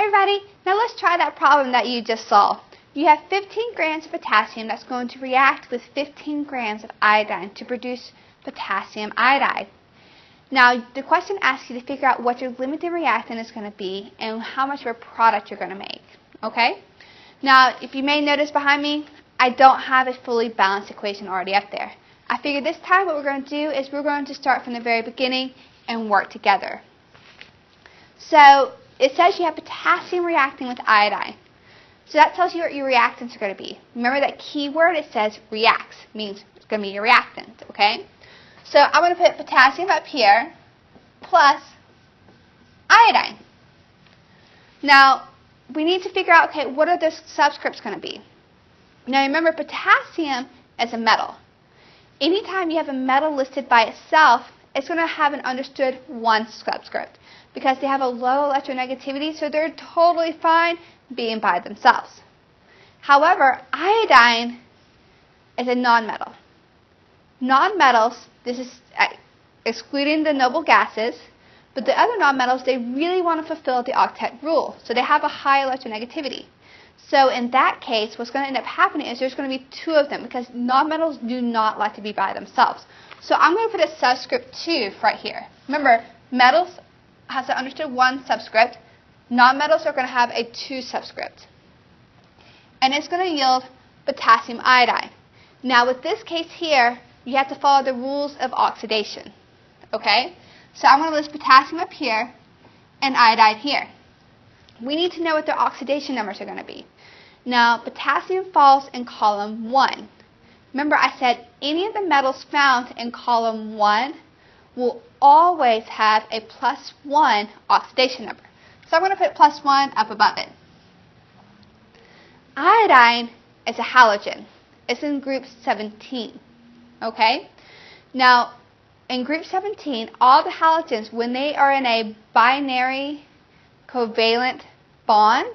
everybody, now let's try that problem that you just saw. You have 15 grams of potassium that's going to react with 15 grams of iodine to produce potassium iodide. Now the question asks you to figure out what your limiting reactant is going to be and how much of a product you're going to make. Okay? Now if you may notice behind me, I don't have a fully balanced equation already up there. I figured this time what we're going to do is we're going to start from the very beginning and work together. So it says you have potassium reacting with iodine. So that tells you what your reactants are going to be. Remember that key word, it says reacts, means it's going to be your reactant, okay? So I'm going to put potassium up here plus iodine. Now, we need to figure out, okay, what are the subscripts going to be? Now remember, potassium is a metal. Anytime you have a metal listed by itself, it's going to have an understood 1 subscript because they have a low electronegativity, so they're totally fine being by themselves. However, iodine is a nonmetal. Nonmetals, this is excluding the noble gases, but the other nonmetals, they really want to fulfill the octet rule, so they have a high electronegativity. So in that case, what's going to end up happening is there's going to be 2 of them because nonmetals do not like to be by themselves. So I'm going to put a subscript 2 right here. Remember, metals has an understood 1 subscript. Nonmetals are going to have a 2 subscript. And it's going to yield potassium iodide. Now with this case here, you have to follow the rules of oxidation. Okay? So I'm going to list potassium up here and iodide here. We need to know what their oxidation numbers are going to be. Now potassium falls in column 1. Remember I said any of the metals found in column 1 will always have a +1 oxidation number. So I'm going to put +1 up above it. Iodine is a halogen. It's in group 17. Okay? Now, in group 17, all the halogens, when they are in a binary covalent bond,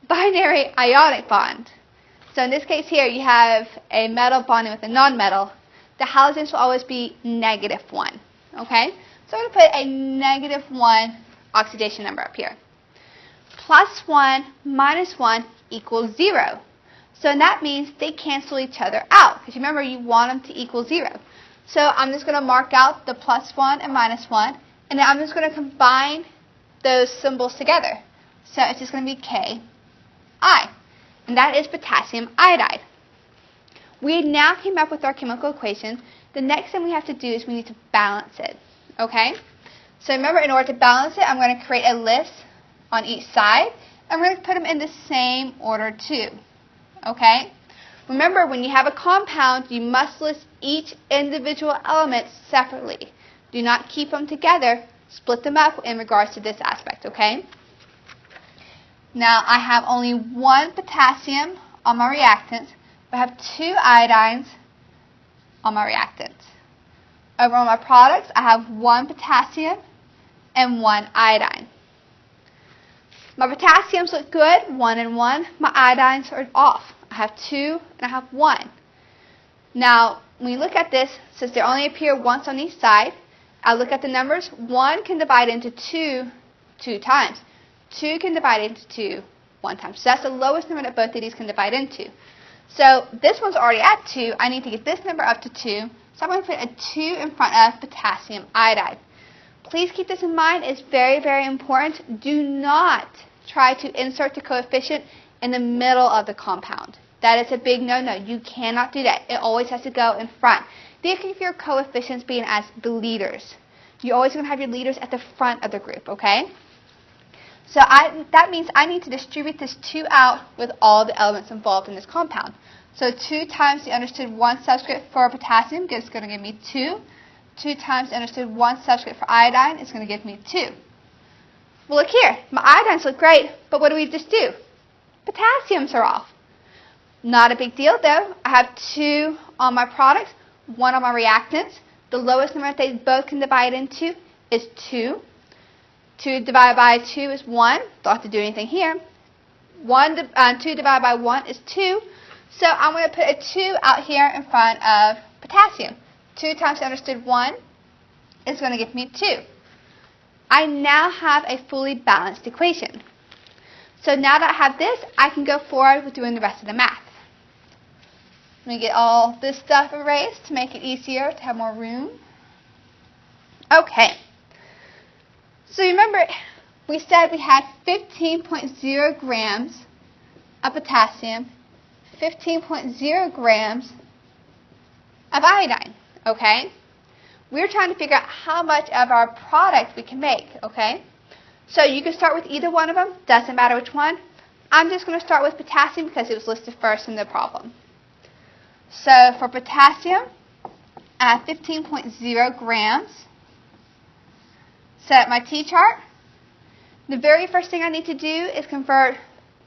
binary ionic bond. So in this case here, you have a metal bonding with a nonmetal. The halogens will always be -1. Okay? So I'm going to put a -1 oxidation number up here. +1 minus 1 equals 0. So that means they cancel each other out. Because remember, you want them to equal 0. So I'm just going to mark out the +1 and -1. And then I'm just going to combine those symbols together. So it's just going to be Ki. And that is potassium iodide. We now came up with our chemical equation. The next thing we have to do is we need to balance it. Okay? So remember, in order to balance it, I'm going to create a list on each side. And we're going to put them in the same order too. Okay? Remember, when you have a compound, you must list each individual element separately. Do not keep them together. Split them up in regards to this aspect. Okay? Now, I have only 1 potassium on my reactants. I have 2 iodines on my reactants. Over on my products, I have 1 potassium and 1 iodine. My potassiums look good, 1 and 1. My iodines are off. I have 2 and I have 1. Now, when you look at this, since they only appear once on each side, I look at the numbers. 1 can divide into 2 times. 2 can divide into 2 1 time. So that's the lowest number that both of these can divide into. So this one's already at 2. I need to get this number up to 2. So I'm going to put a 2 in front of potassium iodide. Please keep this in mind. It's very, very important. Do not try to insert the coefficient in the middle of the compound. That is a big no-no. You cannot do that. It always has to go in front. Think of your coefficients being as the leaders. You're always going to have your leaders at the front of the group, okay? So that means I need to distribute this 2 out with all the elements involved in this compound. So 2 times the understood 1 subscript for potassium is going to give me 2. 2 times the understood 1 subscript for iodine is going to give me 2. Well, look here. My iodines look great, but what do we just do? Potassiums are off. Not a big deal, though. I have 2 on my products, 1 on my reactants. The lowest number that they both can divide into is 2. 2 divided by 2 is 1. Don't have to do anything here. 2 divided by 1 is 2. So I'm going to put a 2 out here in front of potassium. 2 times the understood 1 is going to give me 2. I now have a fully balanced equation. So now that I have this, I can go forward with doing the rest of the math. Let me get all this stuff erased to make it easier to have more room. Okay. So remember, we said we had 15.0 grams of potassium, 15.0 grams of iodine, okay? We're trying to figure out how much of our product we can make, okay? So you can start with either one of them, doesn't matter which one. I'm just going to start with potassium because it was listed first in the problem. So for potassium, I have 15.0 grams. Set up my T-chart. The very first thing I need to do is convert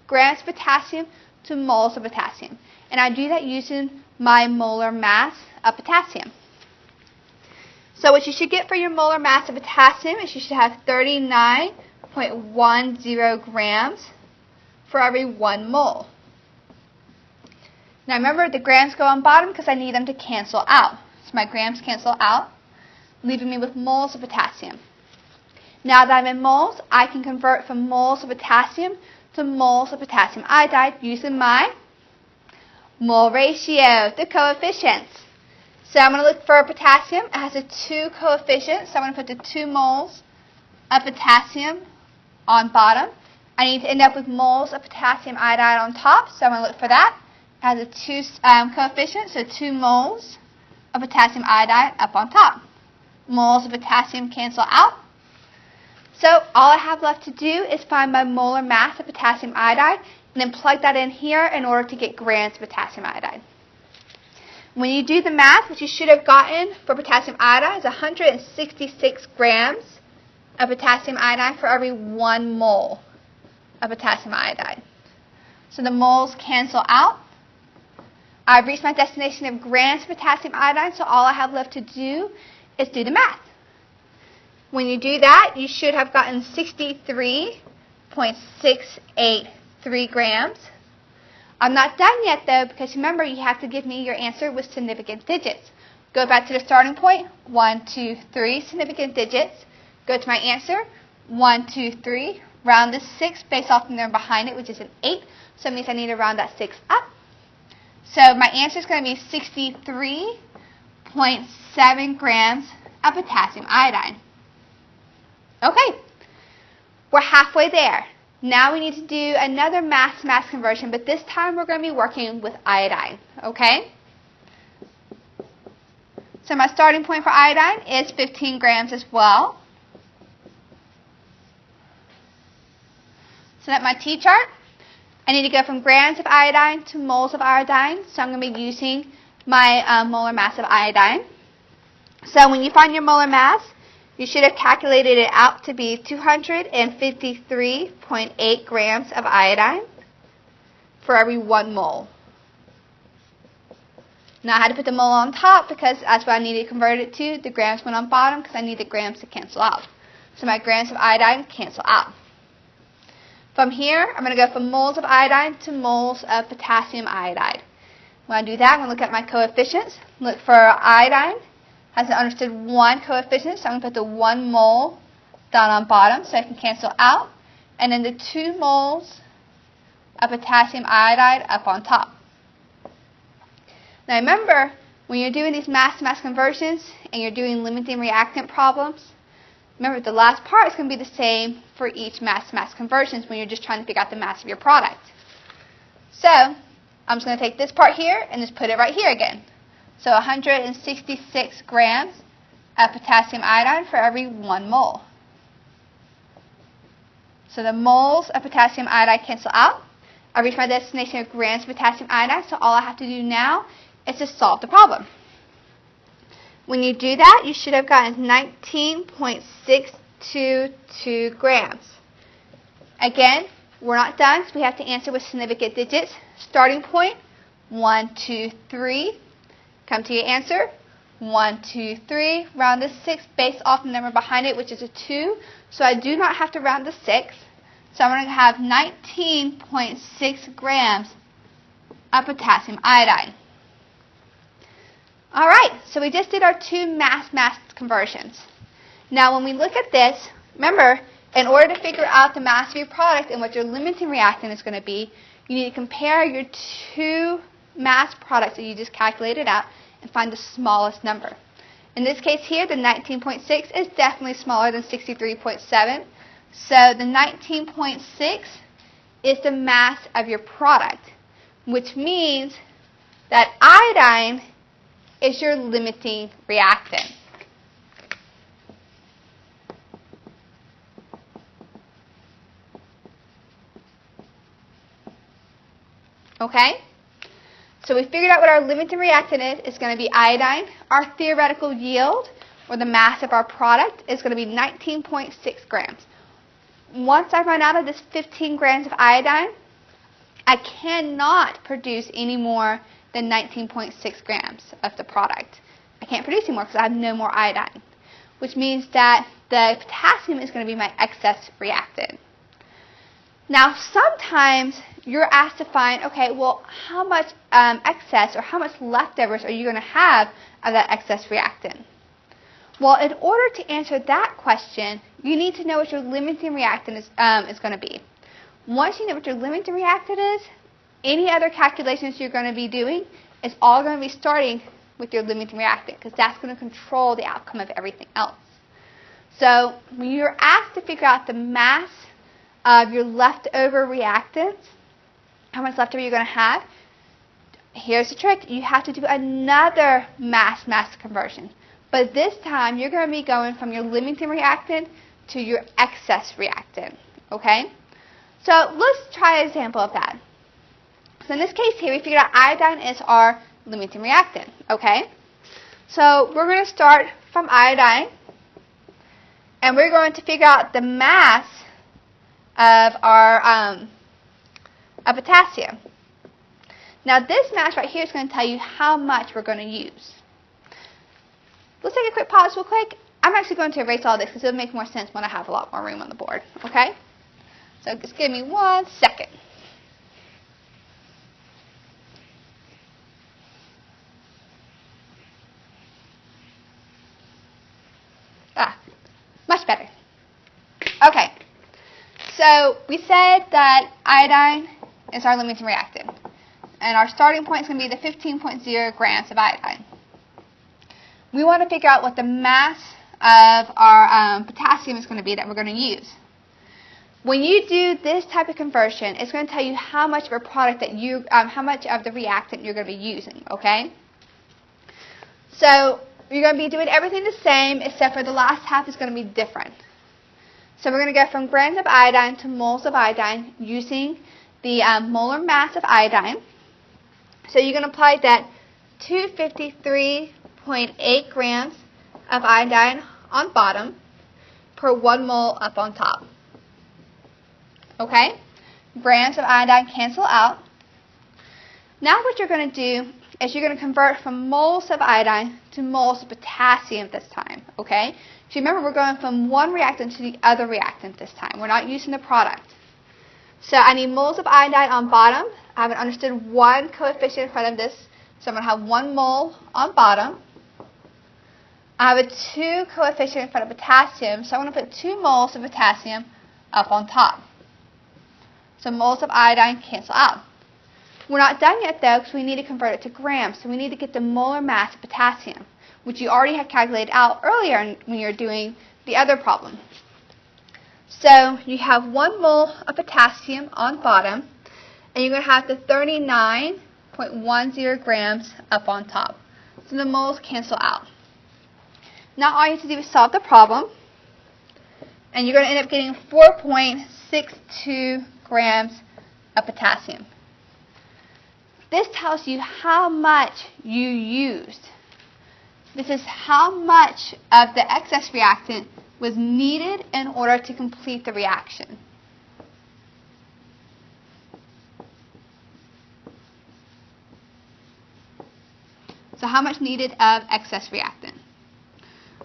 grams of potassium to moles of potassium. And I do that using my molar mass of potassium. So what you should get for your molar mass of potassium is you should have 39.10 grams for every 1 mole. Now remember, the grams go on bottom because I need them to cancel out. So my grams cancel out, leaving me with moles of potassium. Now that I'm in moles, I can convert from moles of potassium to moles of potassium iodide using my mole ratio, the coefficients. So I'm going to look for potassium. It has a 2 coefficient, so I'm going to put the 2 moles of potassium on bottom. I need to end up with moles of potassium iodide on top, so I'm going to look for that. It has a 2 coefficient, so 2 moles of potassium iodide up on top. Moles of potassium cancel out. So all I have left to do is find my molar mass of potassium iodide and then plug that in here in order to get grams of potassium iodide. When you do the math, what you should have gotten for potassium iodide is 166 grams of potassium iodide for every 1 mole of potassium iodide. So the moles cancel out. I've reached my destination of grams of potassium iodide, so all I have left to do is do the math. When you do that, you should have gotten 63.683 grams. I'm not done yet, though, because remember, you have to give me your answer with significant digits. Go back to the starting point, 1, 2, 3, significant digits. Go to my answer, 1, 2, 3, round the 6 based off the number behind it, which is an 8, so it means I need to round that 6 up. So my answer is going to be 63.7 grams of potassium iodide. Okay, we're halfway there. Now we need to do another mass-to-mass conversion, but this time we're going to be working with iodine, okay? So my starting point for iodine is 15 grams as well. So that's my T-chart. I need to go from grams of iodine to moles of iodine, so I'm going to be using my molar mass of iodine. So when you find your molar mass, you should have calculated it out to be 253.8 grams of iodine for every 1 mole. Now I had to put the mole on top because that's what I needed to convert it to. The grams went on bottom because I need the grams to cancel out. So my grams of iodine cancel out. From here, I'm going to go from moles of iodine to moles of potassium iodide. When I do that, I'm going to look at my coefficients. Look for iodine. Has an understood 1 coefficient, so I'm going to put the 1 mole down on bottom so I can cancel out. And then the 2 moles of potassium iodide up on top. Now remember, when you're doing these mass-to-mass conversions and you're doing limiting reactant problems, remember the last part is going to be the same for each mass-to-mass conversions when you're just trying to figure out the mass of your product. So I'm just going to take this part here and just put it right here again. So 166 grams of potassium iodide for every 1 mole. So the moles of potassium iodide cancel out. I reached my destination of grams of potassium iodide, so all I have to do now is to solve the problem. When you do that, you should have gotten 19.622 grams. Again, we're not done, so we have to answer with significant digits. Starting point, 1, 2, 3. Come to your answer, 1, 2, 3, round to 6 based off the number behind it, which is a 2. So I do not have to round to 6. So I'm going to have 19.6 grams of potassium iodide. All right, so we just did our 2 mass-mass conversions. Now when we look at this, Remember, in order to figure out the mass of your product and what your limiting reactant is going to be, you need to compare your two mass products that you just calculated out and find the smallest number. In this case here, the 19.6 is definitely smaller than 63.7. So the 19.6 is the mass of your product, which means that iodine is your limiting reactant. Okay? So we figured out what our limiting reactant is. It's going to be iodine. Our theoretical yield, or the mass of our product, is going to be 19.6 grams. Once I run out of this 15 grams of iodine, I cannot produce any more than 19.6 grams of the product. I can't produce any more because I have no more iodine, which means that the potassium is going to be my excess reactant. Now, sometimes you're asked to find, okay, well, how much excess or how much leftovers are you going to have of that excess reactant? Well, in order to answer that question, you need to know what your limiting reactant is going to be. Once you know what your limiting reactant is, any other calculations you're going to be doing is all going to be starting with your limiting reactant, because that's going to control the outcome of everything else. So when you're asked to figure out the mass of your leftover reactants, how much leftover you're going to have, here's the trick. You have to do another mass conversion. But this time, you're going to be going from your limiting reactant to your excess reactant. Okay? So let's try an example of that. So in this case here, we figured out iodine is our limiting reactant. Okay? So we're going to start from iodine, and we're going to figure out the mass of our of potassium. Now this mass right here is going to tell you how much we're going to use. Let's take a quick pause real quick. I'm actually going to erase all this because it'll make more sense when I have a lot more room on the board. Okay? So just give me 1 second. Much better. Okay. So we said that iodine is our limiting reactant, and our starting point is going to be the 15.0 grams of iodine. We want to figure out what the mass of our potassium is going to be that we're going to use. When you do this type of conversion, it's going to tell you how much of a product that you, how much of the reactant you're going to be using. Okay. So you're going to be doing everything the same, except for the last half is going to be different. So we're going to go from grams of iodine to moles of iodine using the molar mass of iodine. So you're going to apply that 253.8 grams of iodine on bottom per 1 mole up on top. Okay? Grams of iodine cancel out. Now what you're going to do is you're going to convert from moles of iodine to moles of potassium this time. Okay? So remember, we're going from one reactant to the other reactant this time. We're not using the product. So I need moles of iodine on bottom. I haven't understood one coefficient in front of this. So I'm going to have 1 mole on bottom. I have a 2 coefficient in front of potassium. So I'm going to put 2 moles of potassium up on top. So moles of iodine cancel out. We're not done yet, though, because we need to convert it to grams. So we need to get the molar mass of potassium, which you already had calculated out earlier when you were doing the other problem. So you have 1 mole of potassium on bottom, and you're going to have the 39.10 grams up on top. So the moles cancel out. Now all you have to do is solve the problem, and you're going to end up getting 4.62 grams of potassium. This tells you how much you used. This is how much of the excess reactant was needed in order to complete the reaction. So how much needed of excess reactant?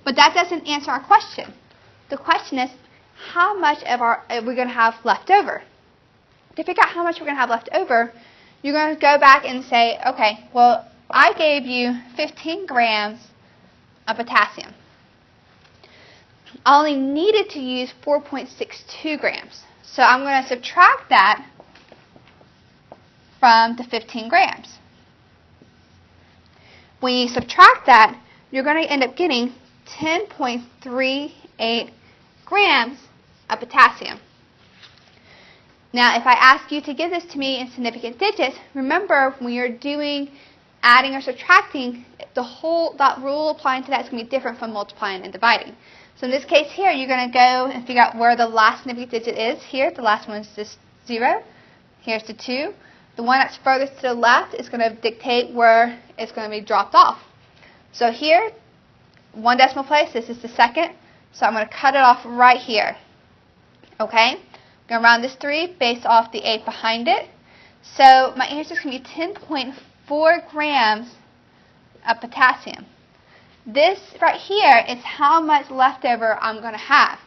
But that doesn't answer our question. The question is, how much of we're going to have left over? To figure out how much we're going to have left over, you're going to go back and say, okay, well, I gave you 15 grams of potassium. I only needed to use 4.62 grams. So I'm going to subtract that from the 15 grams. When you subtract that, you're going to end up getting 10.38 grams of potassium. Now, if I ask you to give this to me in significant digits, remember when you're doing adding or subtracting, that rule applying to that is going to be different from multiplying and dividing. So in this case here, you're going to go and figure out where the last significant digit is. Here, the last one is just 0. Here's the 2. The one that's furthest to the left is going to dictate where it's going to be dropped off. So here, 1 decimal place, this is the second. So I'm going to cut it off right here. Okay? I'm going to round this 3 based off the 8 behind it. So my answer is going to be 10.4 grams of potassium. This right here is how much leftover I'm going to have.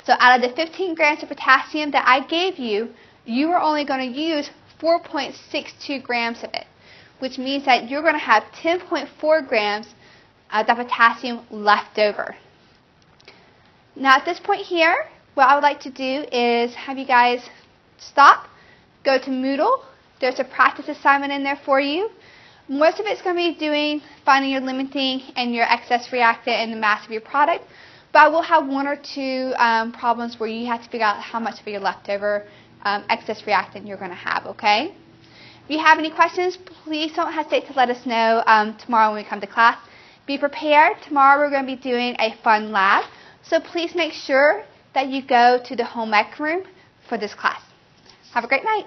So out of the 15 grams of potassium that I gave you, you are only going to use 4.62 grams of it, which means that you're going to have 10.4 grams of the potassium left over. Now at this point here, what I would like to do is have you guys stop, go to Moodle. There's a practice assignment in there for you. Most of it's going to be doing finding your limiting and your excess reactant and the mass of your product, but I will have 1 or 2 problems where you have to figure out how much of your leftover excess reactant you're going to have, okay? If you have any questions, please don't hesitate to let us know tomorrow when we come to class. Be prepared. Tomorrow we're going to be doing a fun lab, so please make sure that you go to the home ec room for this class. Have a great night.